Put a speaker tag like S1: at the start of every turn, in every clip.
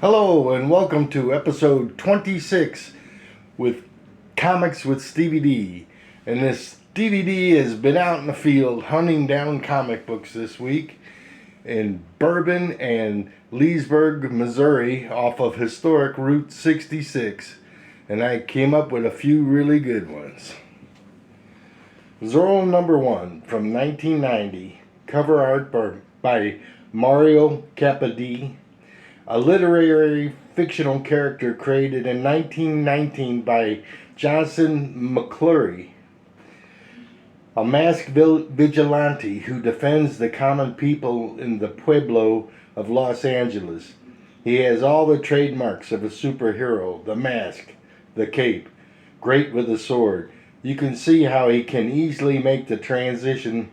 S1: Hello and welcome to episode 26 with Comics with Stevey D. And this Stevey D has been out in the field hunting down comic books this week in Bourbon and Leesburg, Missouri off of historic Route 66. And I came up with a few really good ones. Zorro number 1 from 1990, cover art by Mario Capaldi. A literary fictional character created in 1919 by Johnson McClure, a masked vigilante who defends the common people in the pueblo of Los Angeles. He has all the trademarks of a superhero: the mask, the cape, great with a sword. You can see how he can easily make the transition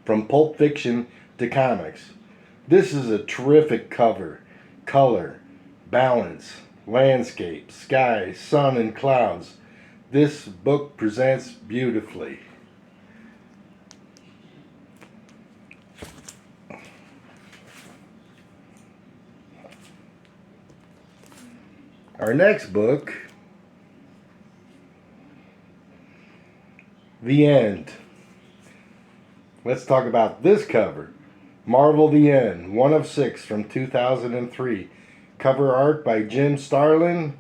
S1: from Pulp Fiction to comics. This is a terrific cover. Color, balance, landscape, sky, sun, and clouds. This book presents beautifully. Our next book, The End. Let's talk about this cover. Marvel The End, 1 of 6 from 2003. Cover art by Jim Starlin.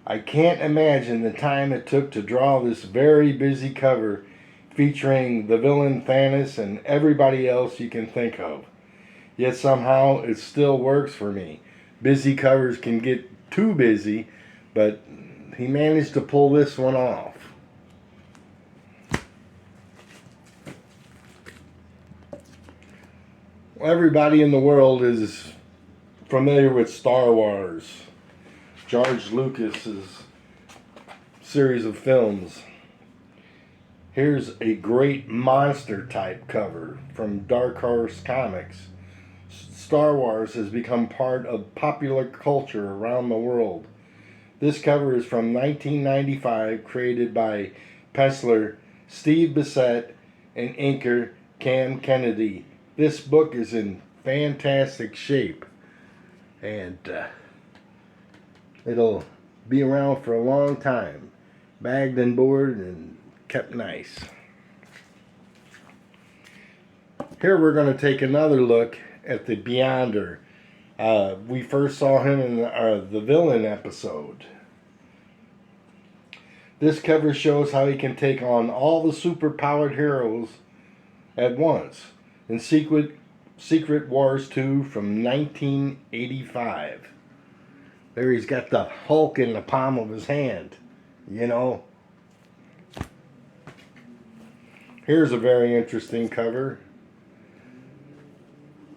S1: I can't imagine the time it took to draw this very busy cover featuring the villain Thanos and everybody else you can think of. Yet somehow it still works for me. Busy covers can get too busy, but he managed to pull this one off. Everybody in the world is familiar with Star Wars, George Lucas's series of films. Here's a great monster type cover from Dark Horse Comics. Star Wars has become part of popular culture around the world. This cover is from 1995, created by penciler Steve Bissette and inker Cam Kennedy. This book is in fantastic shape, and it'll be around for a long time, bagged and boarded and kept nice. Here we're going to take another look at the Beyonder. We first saw him in the villain episode. This cover shows how he can take on all the superpowered heroes at once. In Secret Wars 2 from 1985. There he's got the Hulk in the palm of his hand, you know. Here's a very interesting cover.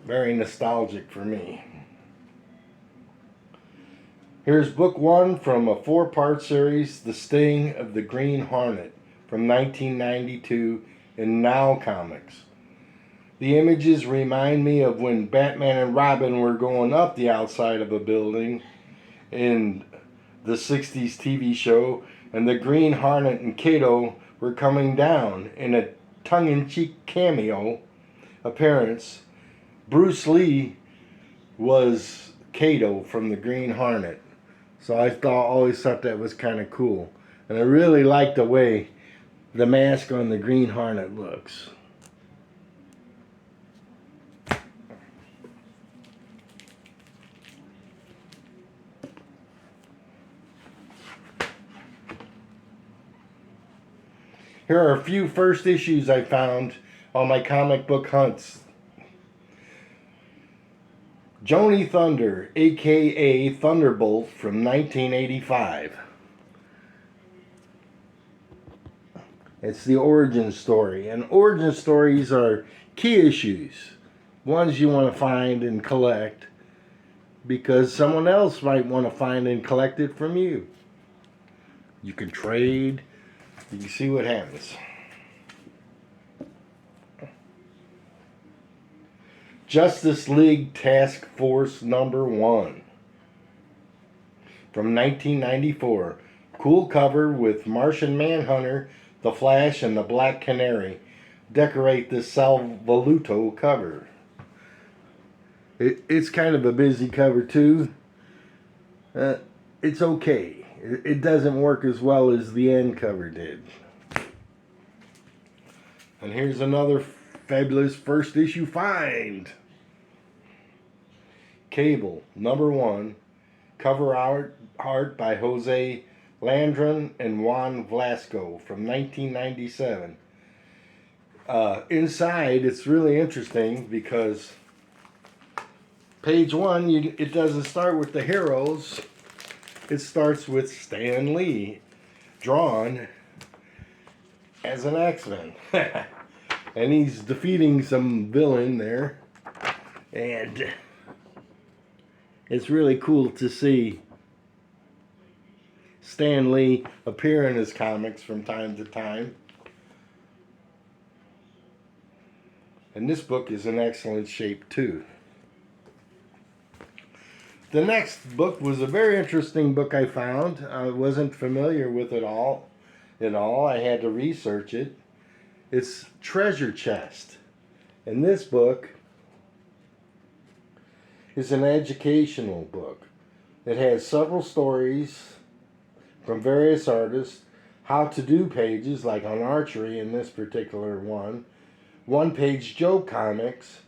S1: Very nostalgic for me. Here's book 1 from a 4-part series, The Sting of the Green Hornet from 1992 in Now Comics. The images remind me of when Batman and Robin were going up the outside of a building in the 60s TV show, and the Green Hornet and Kato were coming down. In a tongue-in-cheek cameo appearance, Bruce Lee was Kato from the Green Hornet. So I always thought that was kind of cool. And I really like the way the mask on the Green Hornet looks. Here are a few first issues I found on my comic book hunts. Joni Thunder, aka Thunderbolt from 1985. It's the origin story. And origin stories are key issues. Ones you want to find and collect because someone else might want to find and collect it from you. You can trade. You can see what happens. Justice League Task Force number 1 from 1994. Cool cover with Martian Manhunter, the Flash, and the Black Canary. Decorate this Sal Voluto cover. It's kind of a busy cover too. uh, it's okay. It doesn't work as well as the end cover did. And here's another fabulous first issue find. Cable, #1, cover art by Jose Landron and Juan Velasco from 1997. Inside, it's really interesting because page 1, it doesn't start with the heroes. It starts with Stan Lee, drawn as an X-Men. And he's defeating some villain there. And it's really cool to see Stan Lee appear in his comics from time to time. And this book is in excellent shape too. The next book was a very interesting book I found. I wasn't familiar with it all. I had to research it. It's Treasure Chest. And this book is an educational book. It has several stories from various artists, how to do pages, like on archery in this particular one-page joke comics,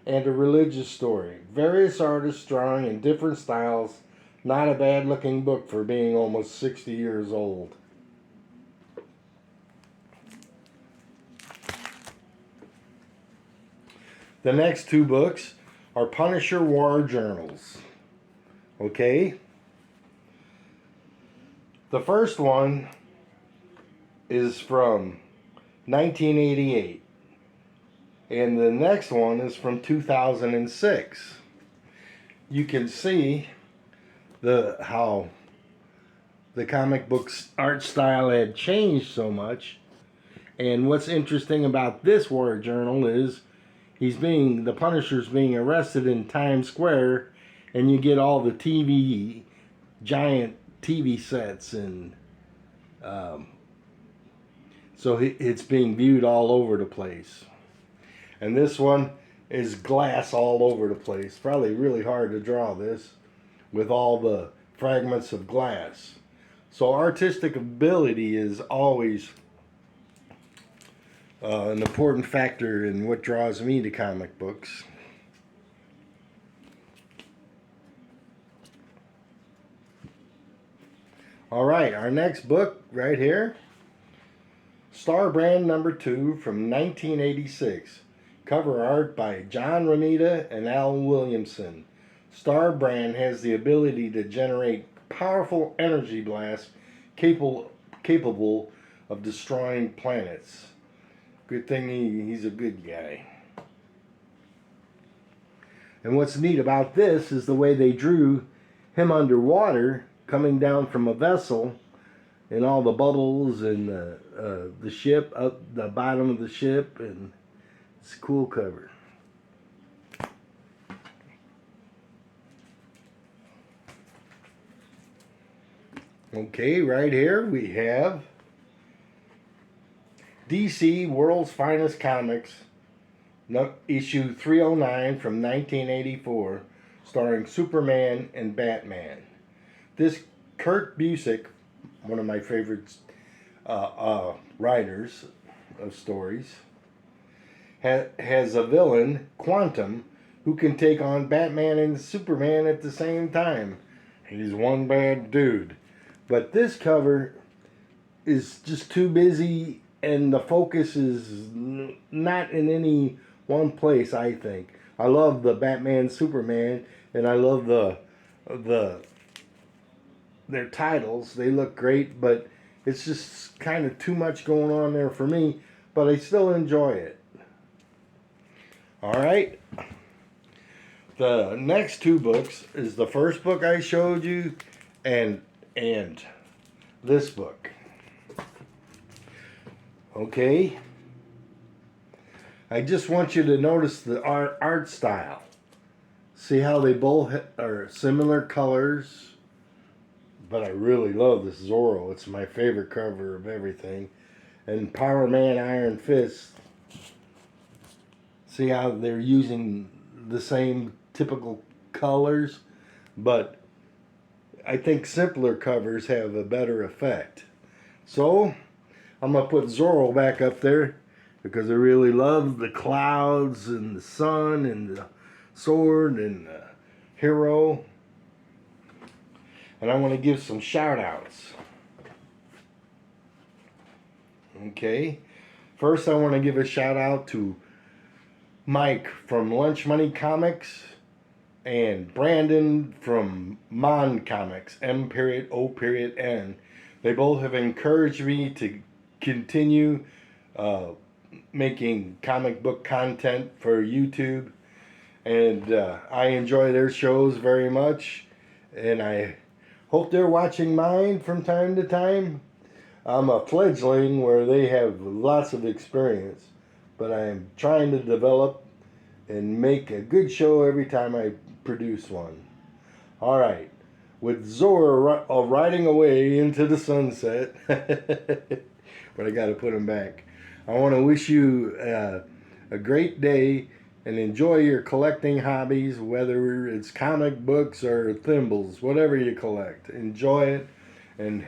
S1: and a religious story. Various artists drawing in different styles. Not a bad looking book for being almost 60 years old. The next two books are Punisher War Journals. Okay? The first one is from 1988. And the next one is from 2006. You can see how the comic book's art style had changed so much. And what's interesting about this war journal is the Punisher's being arrested in Times Square, and you get all the giant TV sets, and so it's being viewed all over the place. And this one is glass all over the place. Probably really hard to draw this with all the fragments of glass. So artistic ability is always an important factor in what draws me to comic books. Alright, our next book right here, Star Brand #2 from 1986. Cover art by John Romita and Al Williamson. Star Brand has the ability to generate powerful energy blasts capable of destroying planets. Good thing he's a good guy. And what's neat about this is the way they drew him underwater, coming down from a vessel, and all the bubbles and the ship, up the bottom of the ship, and it's a cool cover. Okay, right here we have DC World's Finest Comics, issue 309 from 1984, starring Superman and Batman. This Kurt Busiek, one of my favorite writers of stories, has a villain, Quantum, who can take on Batman and Superman at the same time. He's one bad dude. But this cover is just too busy, and the focus is not in any one place, I think. I love the Batman Superman, and I love their titles. They look great, but it's just kind of too much going on there for me, but I still enjoy it. Alright. The next two books is the first book I showed you and this book. Okay. I just want you to notice the art style. See how they both are similar colors? But I really love this Zorro. It's my favorite cover of everything. And Power Man Iron Fist. See how they're using the same typical colors, but I think simpler covers have a better effect. So I'm gonna put Zorro back up there because I really love the clouds and the sun and the sword and the hero. And I want to give some shout outs. Okay. First, I want to give a shout out to Mike from Lunch Money Comics and Brandon from Mon Comics, M.O.N. They both have encouraged me to continue making comic book content for YouTube, and I enjoy their shows very much, and I hope they're watching mine from time to time. I'm a fledgling where they have lots of experience, but I'm trying to develop and make a good show every time I produce one. All right, with Zora riding away into the sunset, but I got to put him back. I want to wish you a great day and enjoy your collecting hobbies, whether it's comic books or thimbles, whatever you collect. Enjoy it and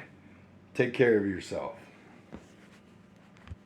S1: take care of yourself.